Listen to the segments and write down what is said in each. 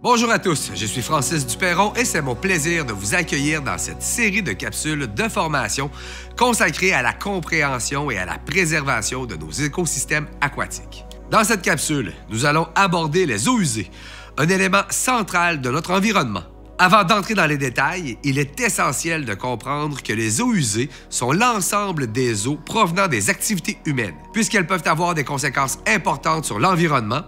Bonjour à tous, je suis Francis Duperron et c'est mon plaisir de vous accueillir dans cette série de capsules de formation consacrée à la compréhension et à la préservation de nos écosystèmes aquatiques. Dans cette capsule, nous allons aborder les eaux usées, un élément central de notre environnement. Avant d'entrer dans les détails, il est essentiel de comprendre que les eaux usées sont l'ensemble des eaux provenant des activités humaines. Puisqu'elles peuvent avoir des conséquences importantes sur l'environnement,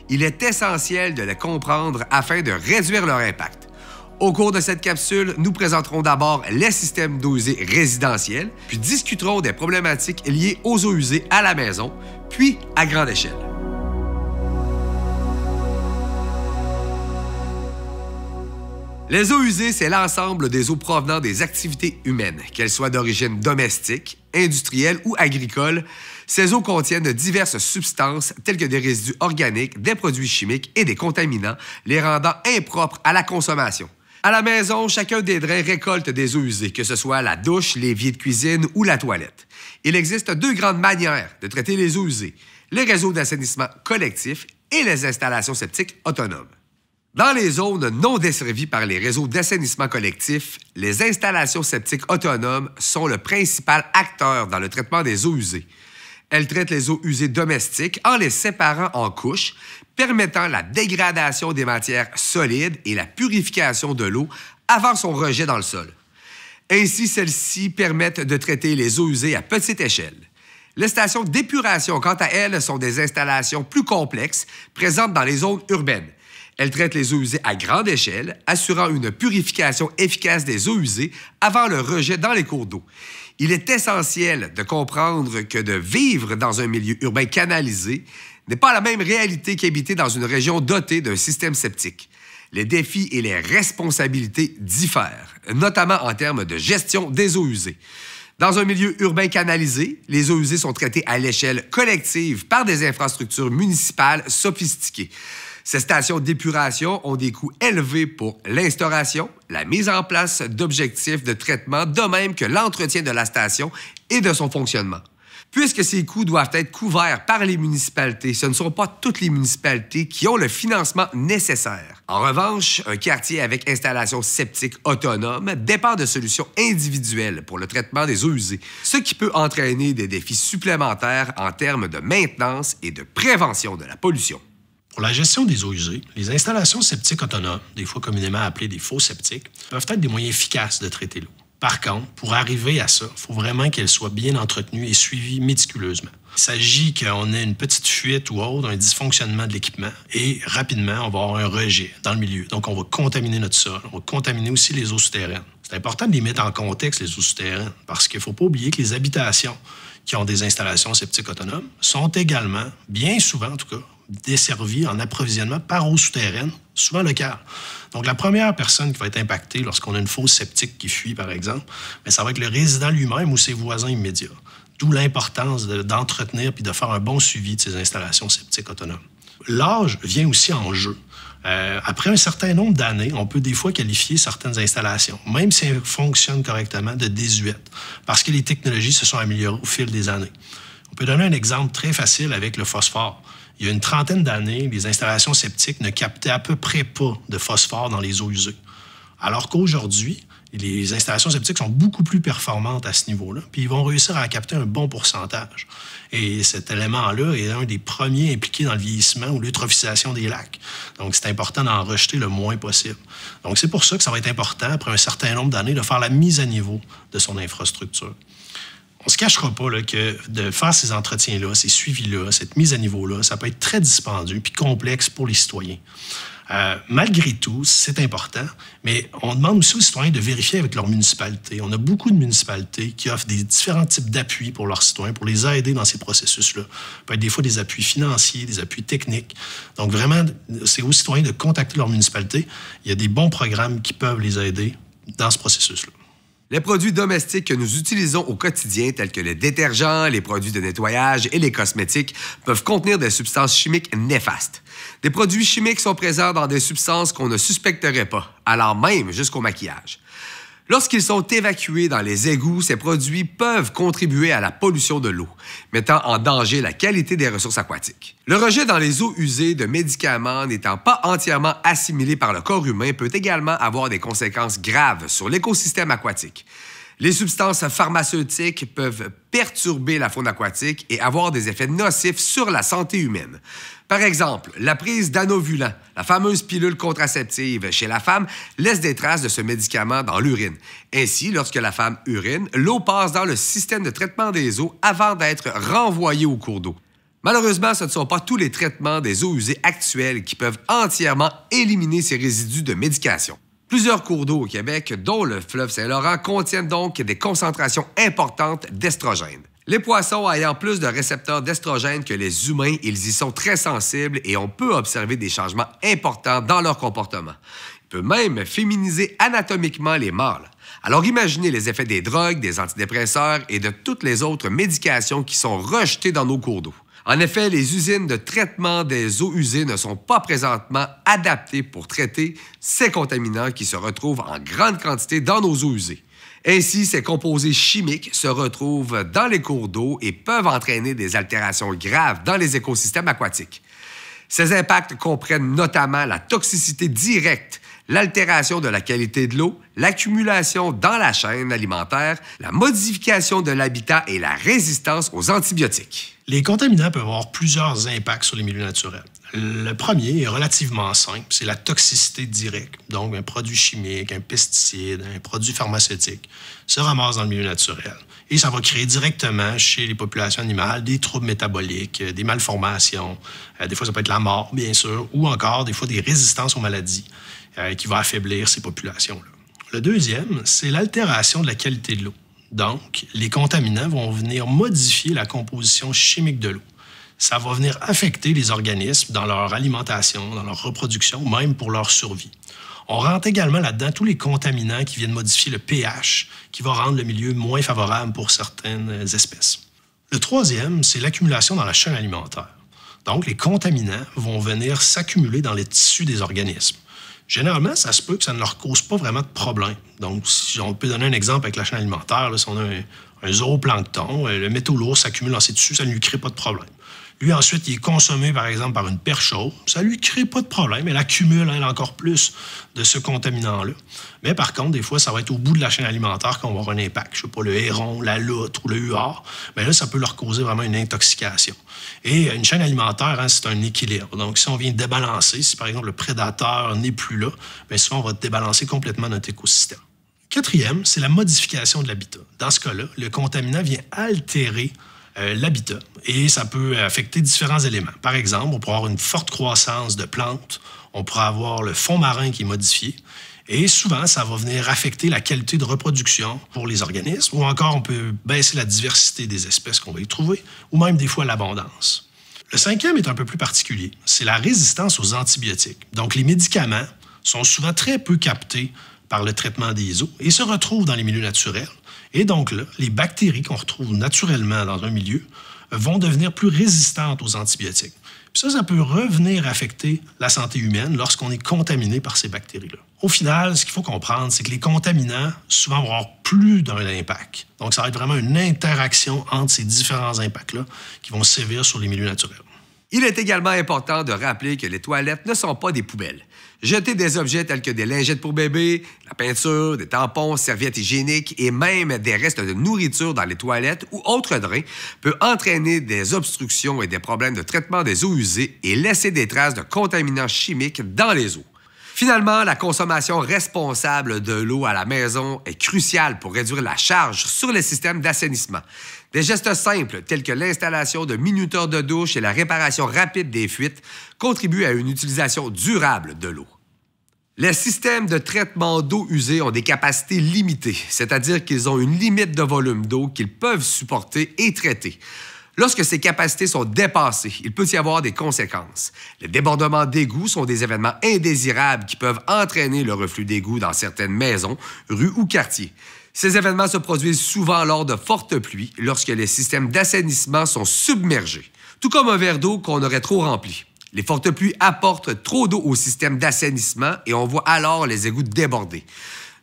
il est essentiel de les comprendre afin de réduire leur impact. Au cours de cette capsule, nous présenterons d'abord les systèmes d'eau usée résidentiels, puis discuterons des problématiques liées aux eaux usées à la maison, puis à grande échelle. Les eaux usées, c'est l'ensemble des eaux provenant des activités humaines, qu'elles soient d'origine domestique, industrielle ou agricole. Ces eaux contiennent diverses substances telles que des résidus organiques, des produits chimiques et des contaminants, les rendant impropres à la consommation. À la maison, chacun des drains récolte des eaux usées, que ce soit la douche, l'évier de cuisine ou la toilette. Il existe deux grandes manières de traiter les eaux usées, les réseaux d'assainissement collectif et les installations septiques autonomes. Dans les zones non desservies par les réseaux d'assainissement collectif, les installations septiques autonomes sont le principal acteur dans le traitement des eaux usées. Elles traitent les eaux usées domestiques en les séparant en couches, permettant la dégradation des matières solides et la purification de l'eau avant son rejet dans le sol. Ainsi, celles-ci permettent de traiter les eaux usées à petite échelle. Les stations d'épuration, quant à elles, sont des installations plus complexes présentes dans les zones urbaines. Elles traitent les eaux usées à grande échelle, assurant une purification efficace des eaux usées avant le rejet dans les cours d'eau. Il est essentiel de comprendre que de vivre dans un milieu urbain canalisé n'est pas la même réalité qu'habiter dans une région dotée d'un système septique. Les défis et les responsabilités diffèrent, notamment en termes de gestion des eaux usées. Dans un milieu urbain canalisé, les eaux usées sont traitées à l'échelle collective par des infrastructures municipales sophistiquées. Ces stations d'épuration ont des coûts élevés pour l'instauration, la mise en place d'objectifs de traitement, de même que l'entretien de la station et de son fonctionnement. Puisque ces coûts doivent être couverts par les municipalités, ce ne sont pas toutes les municipalités qui ont le financement nécessaire. En revanche, un quartier avec installation septique autonome dépend de solutions individuelles pour le traitement des eaux usées, ce qui peut entraîner des défis supplémentaires en termes de maintenance et de prévention de la pollution. Pour la gestion des eaux usées, les installations septiques autonomes, des fois communément appelées des faux septiques, peuvent être des moyens efficaces de traiter l'eau. Par contre, pour arriver à ça, il faut vraiment qu'elles soient bien entretenues et suivies méticuleusement. Il s'agit qu'on ait une petite fuite ou autre, un dysfonctionnement de l'équipement, et rapidement, on va avoir un rejet dans le milieu. Donc, on va contaminer notre sol, on va contaminer aussi les eaux souterraines. C'est important de les mettre en contexte, les eaux souterraines, parce qu'il ne faut pas oublier que les habitations qui ont des installations septiques autonomes sont également, bien souvent en tout cas, desservies en approvisionnement par eau souterraine, souvent locale. Donc, la première personne qui va être impactée lorsqu'on a une fosse septique qui fuit, par exemple, bien, ça va être le résident lui-même ou ses voisins immédiats. D'où l'importance d'entretenir puis de faire un bon suivi de ces installations septiques autonomes. L'âge vient aussi en jeu. Après un certain nombre d'années, on peut des fois qualifier certaines installations, même si elles fonctionnent correctement, de désuètes, parce que les technologies se sont améliorées au fil des années. On peut donner un exemple très facile avec le phosphore. Il y a une trentaine d'années, les installations septiques ne captaient à peu près pas de phosphore dans les eaux usées. Alors qu'aujourd'hui, les installations septiques sont beaucoup plus performantes à ce niveau-là, puis ils vont réussir à capter un bon pourcentage. Et cet élément-là est un des premiers impliqués dans le vieillissement ou l'eutrophisation des lacs. Donc, c'est important d'en rejeter le moins possible. Donc, c'est pour ça que ça va être important, après un certain nombre d'années, de faire la mise à niveau de son infrastructure. On ne se cachera pas là, que de faire ces entretiens-là, ces suivis-là, cette mise à niveau-là, ça peut être très dispendieux puis complexe pour les citoyens. Malgré tout, c'est important, mais on demande aussi aux citoyens de vérifier avec leur municipalité. On a beaucoup de municipalités qui offrent des différents types d'appuis pour leurs citoyens, pour les aider dans ces processus-là. Ça peut être des fois des appuis financiers, des appuis techniques. Donc vraiment, c'est aux citoyens de contacter leur municipalité. Il y a des bons programmes qui peuvent les aider dans ce processus-là. Les produits domestiques que nous utilisons au quotidien, tels que les détergents, les produits de nettoyage et les cosmétiques, peuvent contenir des substances chimiques néfastes. Des produits chimiques sont présents dans des substances qu'on ne suspecterait pas, allant même jusqu'au maquillage. Lorsqu'ils sont évacués dans les égouts, ces produits peuvent contribuer à la pollution de l'eau, mettant en danger la qualité des ressources aquatiques. Le rejet dans les eaux usées de médicaments n'étant pas entièrement assimilé par le corps humain peut également avoir des conséquences graves sur l'écosystème aquatique. Les substances pharmaceutiques peuvent perturber la faune aquatique et avoir des effets nocifs sur la santé humaine. Par exemple, la prise d'anovulants, la fameuse pilule contraceptive chez la femme, laisse des traces de ce médicament dans l'urine. Ainsi, lorsque la femme urine, l'eau passe dans le système de traitement des eaux avant d'être renvoyée au cours d'eau. Malheureusement, ce ne sont pas tous les traitements des eaux usées actuels qui peuvent entièrement éliminer ces résidus de médication. Plusieurs cours d'eau au Québec, dont le fleuve Saint-Laurent, contiennent donc des concentrations importantes d'estrogène. Les poissons ayant plus de récepteurs d'estrogène que les humains, ils y sont très sensibles et on peut observer des changements importants dans leur comportement. Il peut même féminiser anatomiquement les mâles. Alors imaginez les effets des drogues, des antidépresseurs et de toutes les autres médications qui sont rejetées dans nos cours d'eau. En effet, les usines de traitement des eaux usées ne sont pas présentement adaptées pour traiter ces contaminants qui se retrouvent en grande quantité dans nos eaux usées. Ainsi, ces composés chimiques se retrouvent dans les cours d'eau et peuvent entraîner des altérations graves dans les écosystèmes aquatiques. Ces impacts comprennent notamment la toxicité directe, l'altération de la qualité de l'eau, l'accumulation dans la chaîne alimentaire, la modification de l'habitat et la résistance aux antibiotiques. Les contaminants peuvent avoir plusieurs impacts sur les milieux naturels. Le premier est relativement simple, c'est la toxicité directe. Donc, un produit chimique, un pesticide, un produit pharmaceutique se ramasse dans le milieu naturel. Et ça va créer directement chez les populations animales des troubles métaboliques, des malformations. Des fois, ça peut être la mort, bien sûr, ou encore des fois des résistances aux maladies qui vont affaiblir ces populations-là. Le deuxième, c'est l'altération de la qualité de l'eau. Donc, les contaminants vont venir modifier la composition chimique de l'eau. Ça va venir affecter les organismes dans leur alimentation, dans leur reproduction, même pour leur survie. On rentre également là-dedans tous les contaminants qui viennent modifier le pH, qui va rendre le milieu moins favorable pour certaines espèces. Le troisième, c'est l'accumulation dans la chaîne alimentaire. Donc, les contaminants vont venir s'accumuler dans les tissus des organismes. Généralement, ça se peut que ça ne leur cause pas vraiment de problème. Donc, si on peut donner un exemple avec la chaîne alimentaire, là, si on a un zooplancton, le métaux lourd s'accumule dans ses tissus, ça ne lui crée pas de problème. Lui, ensuite, il est consommé, par exemple, par une perche chaude. Ça ne lui crée pas de problème. Elle accumule encore plus de ce contaminant-là. Mais par contre, des fois, ça va être au bout de la chaîne alimentaire qu'on va avoir un impact. Je ne sais pas, le héron, la loutre ou le huard. Mais là, ça peut leur causer vraiment une intoxication. Et une chaîne alimentaire, c'est un équilibre. Donc, si on vient débalancer, si par exemple le prédateur n'est plus là, bien souvent, on va débalancer complètement notre écosystème. Quatrième, c'est la modification de l'habitat. Dans ce cas-là, le contaminant vient altérer l'habitat et ça peut affecter différents éléments. Par exemple, on pourrait avoir une forte croissance de plantes, on pourrait avoir le fond marin qui est modifié et souvent, ça va venir affecter la qualité de reproduction pour les organismes ou encore on peut baisser la diversité des espèces qu'on va y trouver ou même des fois l'abondance. Le cinquième est un peu plus particulier, c'est la résistance aux antibiotiques. Donc, les médicaments sont souvent très peu captés par le traitement des eaux et se retrouvent dans les milieux naturels. Et donc là, les bactéries qu'on retrouve naturellement dans un milieu vont devenir plus résistantes aux antibiotiques. Puis ça peut revenir affecter la santé humaine lorsqu'on est contaminé par ces bactéries-là. Au final, ce qu'il faut comprendre, c'est que les contaminants, souvent, vont avoir plus d'un impact. Donc, ça va être vraiment une interaction entre ces différents impacts-là qui vont sévir sur les milieux naturels. Il est également important de rappeler que les toilettes ne sont pas des poubelles. Jeter des objets tels que des lingettes pour bébé, la peinture, des tampons, serviettes hygiéniques et même des restes de nourriture dans les toilettes ou autres drains peut entraîner des obstructions et des problèmes de traitement des eaux usées et laisser des traces de contaminants chimiques dans les eaux. Finalement, la consommation responsable de l'eau à la maison est cruciale pour réduire la charge sur les systèmes d'assainissement. Des gestes simples tels que l'installation de minuteurs de douche et la réparation rapide des fuites contribuent à une utilisation durable de l'eau. Les systèmes de traitement d'eau usée ont des capacités limitées, c'est-à-dire qu'ils ont une limite de volume d'eau qu'ils peuvent supporter et traiter. Lorsque ces capacités sont dépassées, il peut y avoir des conséquences. Les débordements d'égouts sont des événements indésirables qui peuvent entraîner le reflux d'égouts dans certaines maisons, rues ou quartiers. Ces événements se produisent souvent lors de fortes pluies, lorsque les systèmes d'assainissement sont submergés, tout comme un verre d'eau qu'on aurait trop rempli. Les fortes pluies apportent trop d'eau au système d'assainissement et on voit alors les égouts déborder.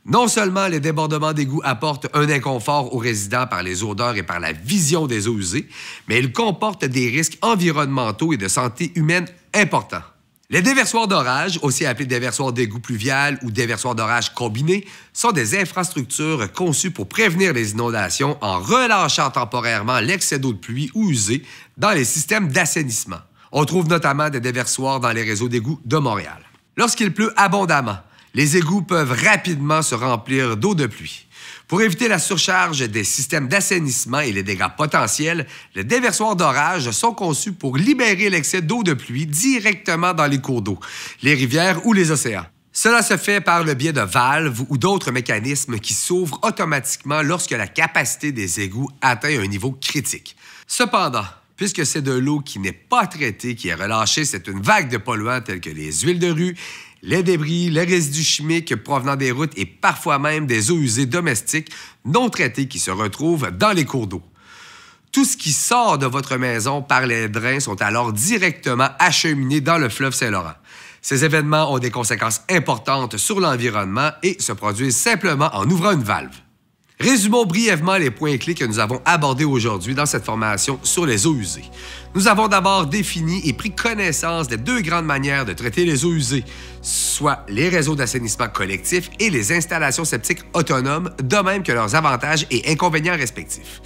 Non seulement les débordements d'égouts apportent un inconfort aux résidents par les odeurs et par la vision des eaux usées, mais ils comportent des risques environnementaux et de santé humaine importants. Les déversoirs d'orage, aussi appelés déversoirs d'égouts pluvial ou déversoirs d'orage combinés, sont des infrastructures conçues pour prévenir les inondations en relâchant temporairement l'excès d'eau de pluie ou usée dans les systèmes d'assainissement. On trouve notamment des déversoirs dans les réseaux d'égouts de Montréal. Lorsqu'il pleut abondamment, les égouts peuvent rapidement se remplir d'eau de pluie. Pour éviter la surcharge des systèmes d'assainissement et les dégâts potentiels, les déversoirs d'orage sont conçus pour libérer l'excès d'eau de pluie directement dans les cours d'eau, les rivières ou les océans. Cela se fait par le biais de valves ou d'autres mécanismes qui s'ouvrent automatiquement lorsque la capacité des égouts atteint un niveau critique. Cependant, puisque c'est de l'eau qui n'est pas traitée qui est relâchée, c'est une vague de polluants tels que les huiles de rue, les débris, les résidus chimiques provenant des routes et parfois même des eaux usées domestiques non traitées qui se retrouvent dans les cours d'eau. Tout ce qui sort de votre maison par les drains sont alors directement acheminés dans le fleuve Saint-Laurent. Ces événements ont des conséquences importantes sur l'environnement et se produisent simplement en ouvrant une valve. Résumons brièvement les points clés que nous avons abordés aujourd'hui dans cette formation sur les eaux usées. Nous avons d'abord défini et pris connaissance des deux grandes manières de traiter les eaux usées, soit les réseaux d'assainissement collectif et les installations septiques autonomes, de même que leurs avantages et inconvénients respectifs.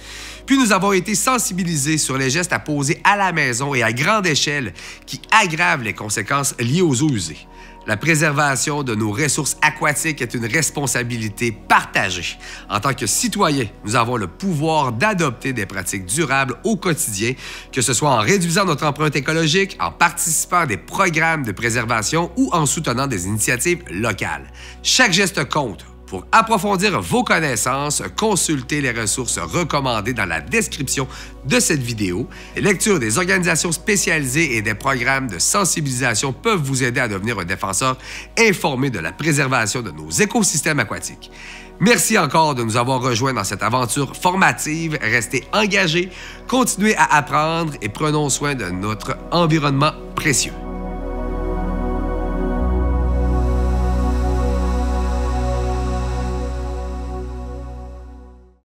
Puis nous avons été sensibilisés sur les gestes à poser à la maison et à grande échelle qui aggravent les conséquences liées aux eaux usées. La préservation de nos ressources aquatiques est une responsabilité partagée. En tant que citoyens, nous avons le pouvoir d'adopter des pratiques durables au quotidien, que ce soit en réduisant notre empreinte écologique, en participant à des programmes de préservation ou en soutenant des initiatives locales. Chaque geste compte. Pour approfondir vos connaissances, consultez les ressources recommandées dans la description de cette vidéo. Les lectures des organisations spécialisées et des programmes de sensibilisation peuvent vous aider à devenir un défenseur informé de la préservation de nos écosystèmes aquatiques. Merci encore de nous avoir rejoints dans cette aventure formative. Restez engagés, continuez à apprendre et prenons soin de notre environnement précieux.